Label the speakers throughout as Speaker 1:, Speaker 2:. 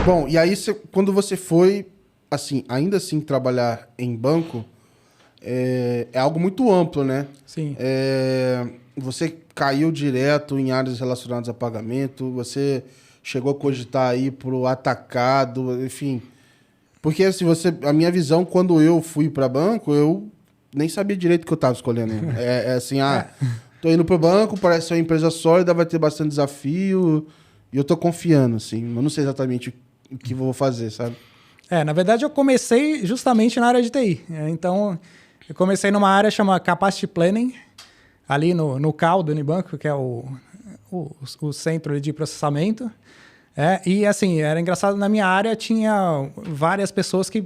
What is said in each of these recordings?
Speaker 1: Bom, e aí quando você foi, assim, ainda assim trabalhar em banco, é algo muito amplo, né?
Speaker 2: Sim.
Speaker 1: Você caiu direto em áreas relacionadas a pagamento, você chegou a cogitar aí pro atacado, enfim. Porque assim, a minha visão, quando eu fui para banco, eu nem sabia direito o que eu estava escolhendo. É assim,
Speaker 2: É.
Speaker 1: tô indo pro banco, parece ser uma empresa sólida, vai ter bastante desafio, e eu tô confiando, assim. Eu não sei exatamente o que eu vou fazer, sabe?
Speaker 2: Na verdade, eu comecei justamente na área de TI. Então, eu comecei numa área chamada Capacity Planning, ali no CAL do Unibanco, que é o centro de processamento. E assim, era engraçado, na minha área tinha várias pessoas que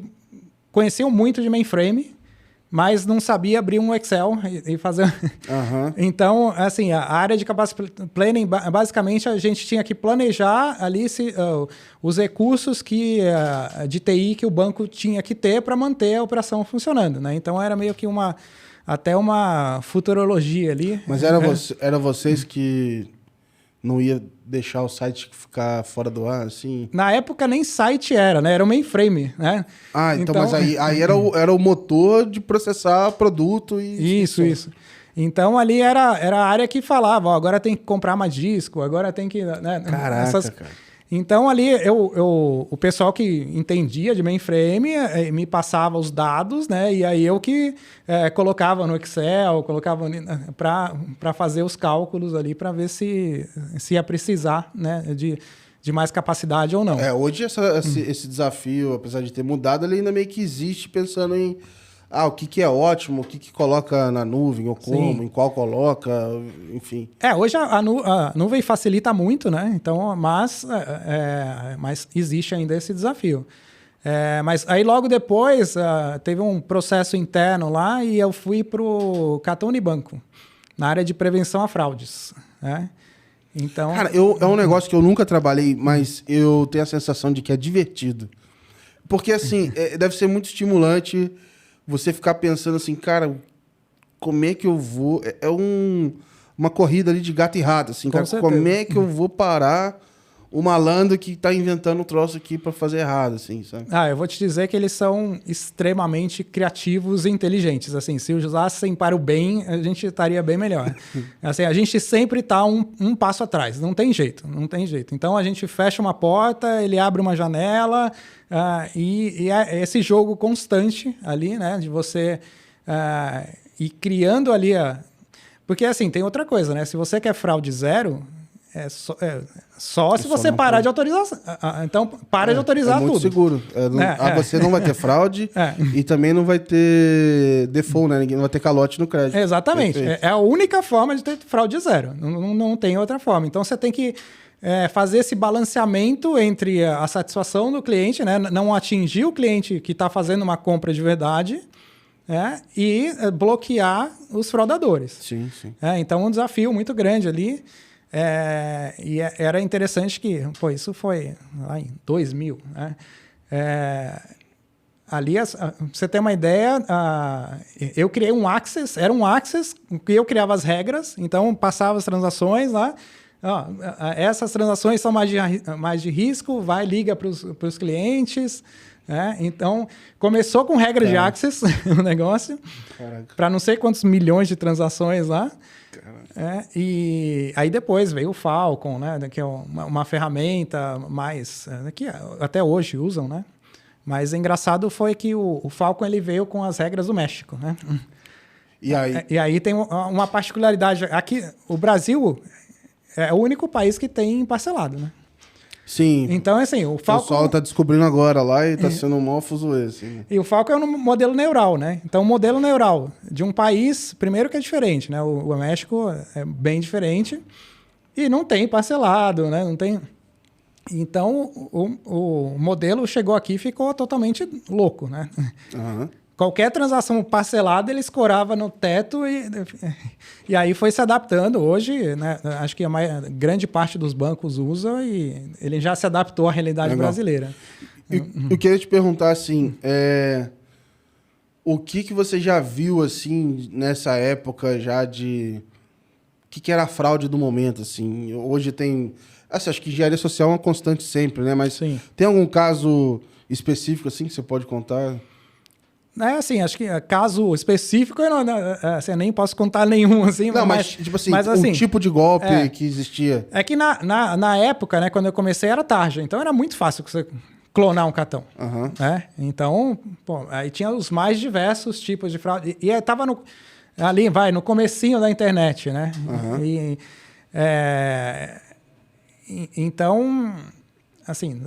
Speaker 2: conheciam muito de mainframe, mas não sabia abrir um Excel e fazer...
Speaker 1: Aham.
Speaker 2: Então, assim, a área de capacity planning, basicamente, a gente tinha que planejar ali os recursos de TI que o banco tinha que ter para manter a operação funcionando, né? Então, era meio que até uma futurologia ali.
Speaker 1: Mas era vocês que não ia deixar o site ficar fora do ar, assim?
Speaker 2: Na época, nem site era, né? Era o mainframe, né?
Speaker 1: Ah, então mas aí era o motor de processar produto e...
Speaker 2: Isso. Então, ali era a área que falava, ó, agora tem que comprar mais disco, agora tem que... Né,
Speaker 1: Caraca, cara.
Speaker 2: Então, ali, o pessoal que entendia de mainframe me passava os dados, né? E aí eu que colocava no Excel, colocava para fazer os cálculos ali, para ver se ia precisar, né, de mais capacidade ou não.
Speaker 1: Hoje esse desafio, apesar de ter mudado, ele ainda meio que existe pensando em o que é ótimo, o que coloca na nuvem, ou como,
Speaker 2: Sim.
Speaker 1: em qual coloca, enfim.
Speaker 2: Hoje a nuvem facilita muito, né? Então, mas existe ainda esse desafio. Mas aí logo depois teve um processo interno lá e eu fui para o Cartão Unibanco, na área de prevenção a fraudes. Né? Então,
Speaker 1: Cara, é um negócio que eu nunca trabalhei, mas eu tenho a sensação de que é divertido. Porque, assim, deve ser muito estimulante você ficar pensando assim, cara, como é que eu vou... uma corrida ali de gato e rato, assim, cara. Como é que eu vou parar o malandro que tá inventando um troço aqui para fazer errado, assim, sabe?
Speaker 2: Eu vou te dizer que eles são extremamente criativos e inteligentes. Assim, se usassem para o bem, a gente estaria bem melhor. Assim, a gente sempre está um passo atrás, não tem jeito. Então, a gente fecha uma porta, ele abre uma janela, e é esse jogo constante ali, né, de você ir criando ali Porque, assim, tem outra coisa, né? Se você quer fraude zero... só se você parar de autorizar. Então, para de autorizar tudo.
Speaker 1: É muito seguro. Você não vai ter fraude e também não vai ter default, né? Ninguém vai ter calote no crédito.
Speaker 2: Exatamente. É a única forma de ter fraude zero. Não tem outra forma. Então, você tem que fazer esse balanceamento entre a satisfação do cliente, né? Não atingir o cliente que está fazendo uma compra de verdade, e bloquear os fraudadores.
Speaker 1: Sim.
Speaker 2: Então, um desafio muito grande ali. Era interessante que, isso foi lá em 2000, né? Ali, pra você ter uma ideia, eu criei um Access, era um Access que eu criava as regras, então passava as transações lá, essas transações são mais de risco, liga para os clientes, né? Então, começou com regra de Access o negócio, para não sei quantos milhões de transações lá. E aí depois veio o Falcon, né, que é uma ferramenta mais que até hoje usam, né? Mas engraçado foi que o Falcon ele veio com as regras do México, né? E aí tem uma particularidade aqui, o Brasil é o único país que tem parcelado, né?
Speaker 1: Sim.
Speaker 2: Então, assim, o Falcon...
Speaker 1: O pessoal tá descobrindo agora lá e tá sendo um maior fuzuê, assim.
Speaker 2: E o Falcon é um modelo neural, né? Então, o modelo neural de um país, primeiro que é diferente, né? O México é bem diferente e não tem parcelado, né? Não tem... Então, o modelo chegou aqui e ficou totalmente louco, né?
Speaker 1: Uhum.
Speaker 2: Qualquer transação parcelada, ele escorava no teto e aí foi se adaptando. Hoje, né, acho que grande parte dos bancos usa e ele já se adaptou à realidade brasileira.
Speaker 1: Eu queria te perguntar, assim, o que você já viu, assim, nessa época já de... O que era a fraude do momento, assim? Hoje tem... Assim, acho que engenharia social é uma constante sempre, né? Mas
Speaker 2: Sim.
Speaker 1: tem algum caso específico assim que você pode contar?
Speaker 2: Assim, acho que caso específico, assim, eu nem posso contar nenhum, assim.
Speaker 1: Não, mas tipo assim,
Speaker 2: assim,
Speaker 1: o tipo de golpe que existia.
Speaker 2: É que na época, né, quando eu comecei, era tarja. Então, era muito fácil você clonar um cartão.
Speaker 1: Uhum.
Speaker 2: Né? Então, pô, aí tinha os mais diversos tipos de fraude. E estava ali, no comecinho da internet, né?
Speaker 1: Uhum.
Speaker 2: Então, assim,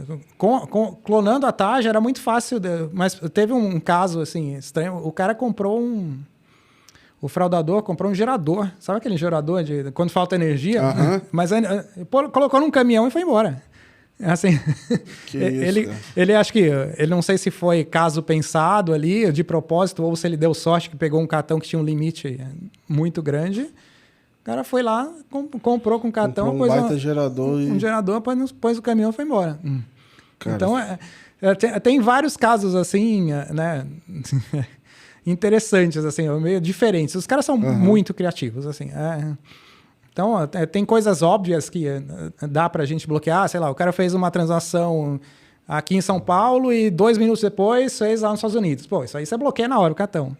Speaker 2: clonando a tarja era muito fácil, mas teve um caso assim estranho. O cara comprou o fraudador comprou um gerador, sabe aquele gerador de quando falta energia?
Speaker 1: Uhum.
Speaker 2: Mas colocou num caminhão e foi embora. Assim, ele acho que ele não sei se foi caso pensado ali de propósito ou se ele deu sorte que pegou um cartão que tinha um limite muito grande. O cara foi lá, comprou com cartão,
Speaker 1: comprou um baita gerador
Speaker 2: um gerador, pôs o caminhão e foi embora.
Speaker 1: Cara,
Speaker 2: então, tem vários casos assim, né, interessantes, assim, meio diferentes. Os caras são muito criativos, assim. Então, tem coisas óbvias que dá pra gente bloquear. Sei lá, o cara fez uma transação aqui em São Paulo e 2 minutos depois fez lá nos Estados Unidos. Pô, isso aí você bloqueia na hora o cartão.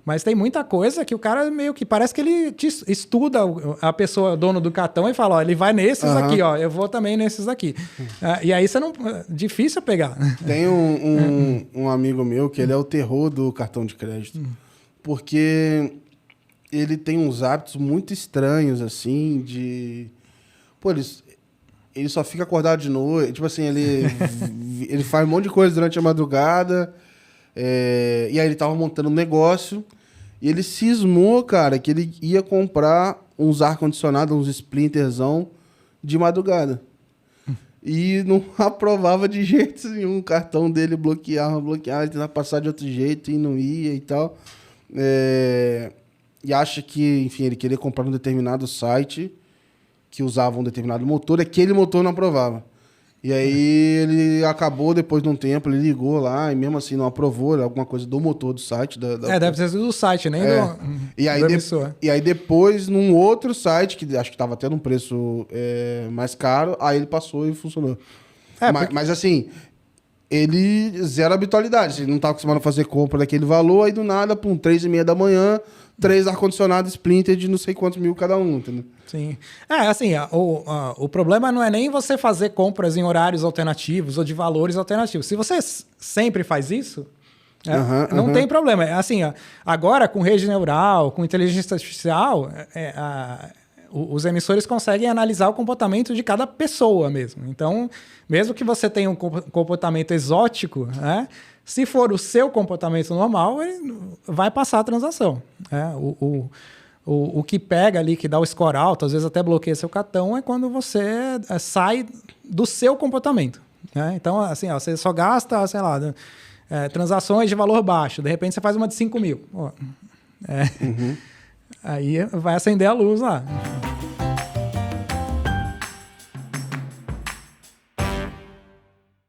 Speaker 2: Mas tem muita coisa que o cara meio que parece que ele estuda a pessoa, dono do cartão, e fala, ó, ele vai nesses aqui, ó, eu vou também nesses aqui. E aí você não... Difícil pegar.
Speaker 1: Tem um amigo meu que ele é o terror do cartão de crédito. Porque ele tem uns hábitos muito estranhos, assim, de... Pô, ele só fica acordado de noite. Tipo assim, ele faz um monte de coisa durante a madrugada. E aí ele tava montando um negócio. E ele cismou, cara, que ele ia comprar uns ar-condicionado, uns splinterzão de madrugada. E não aprovava de jeito nenhum. O cartão dele bloqueava, ele tentava passar de outro jeito e não ia e tal. E acha que, enfim, ele queria comprar um determinado site que usava um determinado motor, aquele motor não aprovava. E aí ele acabou, depois de um tempo, ele ligou lá e mesmo assim não aprovou, era alguma coisa do motor do site.
Speaker 2: Deve ter sido do site, nem do emissor.
Speaker 1: E aí depois, num outro site, que acho que estava até num preço mais caro, aí ele passou e funcionou. Mas assim, ele zero habitualidade, ele não estava acostumado a fazer compra daquele valor, aí do nada, 3h30 da manhã, 3 ar-condicionados Splinter de não sei quantos mil cada um, entendeu?
Speaker 2: Sim. Assim, o problema não é nem você fazer compras em horários alternativos ou de valores alternativos. Se você sempre faz isso, não tem problema. Assim, agora com rede neural, com inteligência artificial, os emissores conseguem analisar o comportamento de cada pessoa mesmo. Então, mesmo que você tenha um comportamento exótico, né? Se for o seu comportamento normal, ele vai passar a transação. O que pega ali, que dá o score alto, às vezes até bloqueia seu cartão, é quando você sai do seu comportamento. Né? Então, assim, você só gasta, sei lá, transações de valor baixo. De repente, você faz uma de 5 mil. Aí vai acender a luz lá.